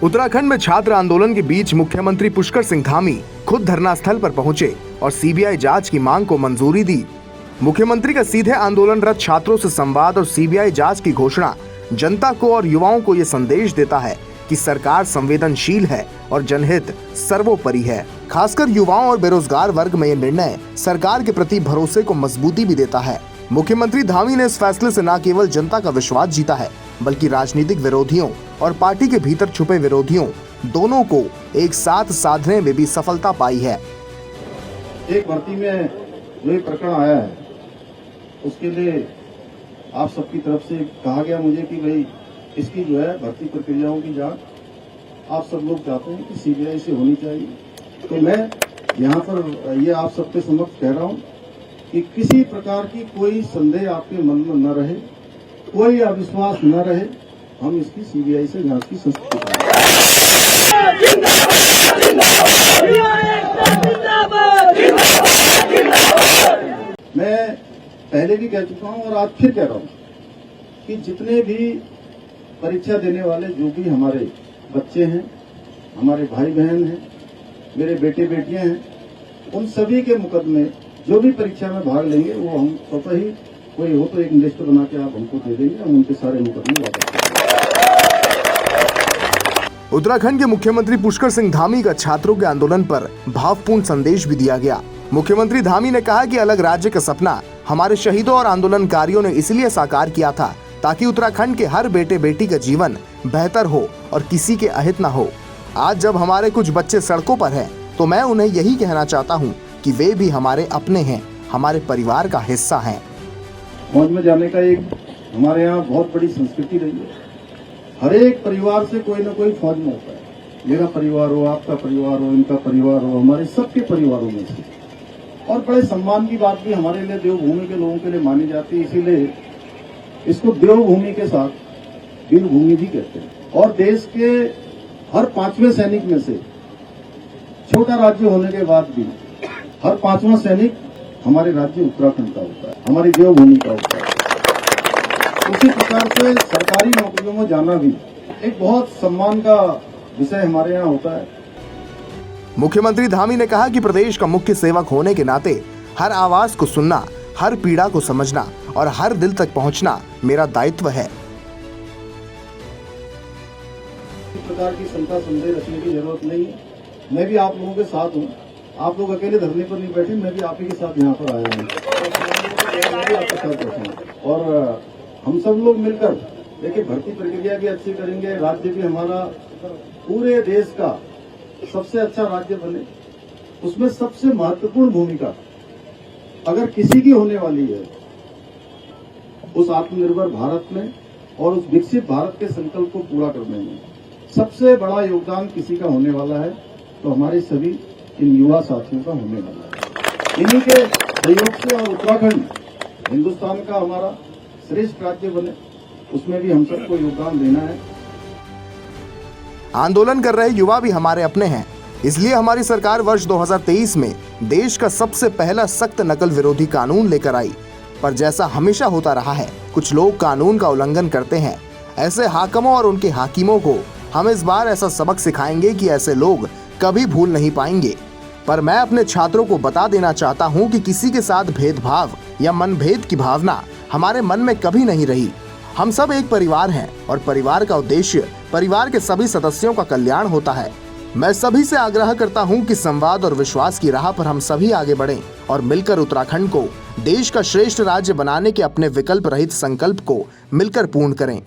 उत्तराखंड में छात्र आंदोलन के बीच मुख्यमंत्री पुष्कर सिंह धामी खुद धरना स्थल पर पहुंचे और सीबीआई जांच की मांग को मंजूरी दी। मुख्यमंत्री का सीधे आंदोलनरत छात्रों से संवाद और सीबीआई जांच की घोषणा जनता को और युवाओं को ये संदेश देता है कि सरकार संवेदनशील है और जनहित सर्वोपरि है। खासकर युवाओं और बेरोजगार वर्ग में ये निर्णय सरकार के प्रति भरोसे को मजबूती भी देता है। मुख्यमंत्री धामी ने इस फैसले से न केवल जनता का विश्वास जीता है, बल्कि राजनीतिक विरोधियों और पार्टी के भीतर छुपे विरोधियों दोनों को एक साथ साधने में भी सफलता पाई है। एक भर्ती में जो ये प्रकरण आया है उसके लिए आप सबकी तरफ से कहा गया मुझे कि भाई इसकी जो है भर्ती प्रक्रियाओं की जांच आप सब लोग चाहते हैं कि सीबीआई से होनी चाहिए। तो मैं यहाँ पर ये आप सबके समक्ष कह रहा हूँ कि किसी प्रकार की कोई संदेह आपके मन में न रहे, कोई अविश्वास न रहे, हम इसकी सीबीआई से जांच की संस्कृति मैं पहले भी कह चुका हूं और आज फिर कह रहा हूं कि जितने भी परीक्षा देने वाले जो भी हमारे बच्चे हैं, हमारे भाई बहन हैं, मेरे बेटे बेटियां हैं, उन सभी के मुकदमे जो भी परीक्षा में भाग लेंगे वो हम स्वतः ही कोई हो तो एक लिस्ट बना के आप हमको दे देंगे, हम उनके सारे मुकदमे वापस। उत्तराखंड के मुख्यमंत्री पुष्कर सिंह धामी का छात्रों के आंदोलन पर भावपूर्ण संदेश भी दिया गया। मुख्यमंत्री धामी ने कहा कि अलग राज्य का सपना हमारे शहीदों और आंदोलनकारियों ने इसलिए साकार किया था ताकि उत्तराखंड के हर बेटे बेटी का जीवन बेहतर हो और किसी के अहित न हो। आज जब हमारे कुछ बच्चे सड़कों पर हैं, तो मैं उन्हें यही कहना चाहता हूं कि वे भी हमारे अपने हैं, हमारे परिवार का हिस्सा हैं। फौज में जाने का एक हमारे यहाँ बहुत बड़ी संस्कृति रही है। हर एक परिवार से कोई न कोई फौज में होता है। मेरा परिवार हो, आपका परिवार हो, इनका परिवार हो, हमारे सबके परिवारों में से। और बड़े सम्मान की बात भी हमारे लिए देवभूमि के लोगों के लिए मानी जाती है, इसीलिए इसको देवभूमि के साथ वीरभूमि भी कहते हैं। और देश के हर 5वें सैनिक में से छोटा राज्य होने के बाद भी हर 5वां सैनिक हमारे राज्य उत्तराखंड का होता है, हमारी देवभूमि का होता है। उसी प्रकार से सरकारी नौकरियों में जाना भी एक बहुत सम्मान का विषय हमारे यहाँ होता है। मुख्यमंत्री धामी ने कहा कि प्रदेश का मुख्य सेवक होने के नाते हर आवाज को सुनना, हर पीड़ा को समझना और हर दिल तक पहुंचना मेरा दायित्व है। इस प्रकार की शंका संदेह रखने की जरूरत नहीं है। मैं भी आप लोगों के साथ हूँ। आप लोग अकेले धरने पर नहीं बैठे, मैं भी आप ही के साथ यहाँ पर आया हूँ, मैं भी आपके साथ बैठा हूँ। और हम सब लोग मिलकर देखिए भर्ती प्रक्रिया भी अच्छी करेंगे, राज्य भी हमारा पूरे देश का सबसे अच्छा राज्य बने। उसमें सबसे महत्वपूर्ण भूमिका अगर किसी की होने वाली है उस आत्मनिर्भर भारत में और उस विकसित भारत के संकल्प को पूरा करने में सबसे बड़ा योगदान किसी का होने वाला है तो हमारे सभी इन युवा साथियों का होने वाला है। इन्हीं के सहयोग से और उत्तराखंड हिंदुस्तान का हमारा श्रेष्ठ राज्य बने, उसमें भी हम सबको योगदान देना है। आंदोलन कर रहे युवा भी हमारे अपने हैं, इसलिए हमारी सरकार वर्ष 2023 में देश का सबसे पहला सख्त नकल विरोधी कानून लेकर आई। पर जैसा हमेशा होता रहा है, कुछ लोग कानून का उल्लंघन करते हैं। ऐसे हाकिमों और उनके हाकिमों को हम इस बार ऐसा सबक सिखाएंगे कि ऐसे लोग कभी भूल नहीं पाएंगे। पर मैं अपने छात्रों को बता देना चाहता हूं कि किसी के साथ भेदभाव या मनभेद की भावना हमारे मन में कभी नहीं रही। हम सब एक परिवार हैं और परिवार का उद्देश्य परिवार के सभी सदस्यों का कल्याण होता है। मैं सभी से आग्रह करता हूं कि संवाद और विश्वास की राह पर हम सभी आगे बढ़ें और मिलकर उत्तराखंड को देश का श्रेष्ठ राज्य बनाने के अपने विकल्प रहित संकल्प को मिलकर पूर्ण करें।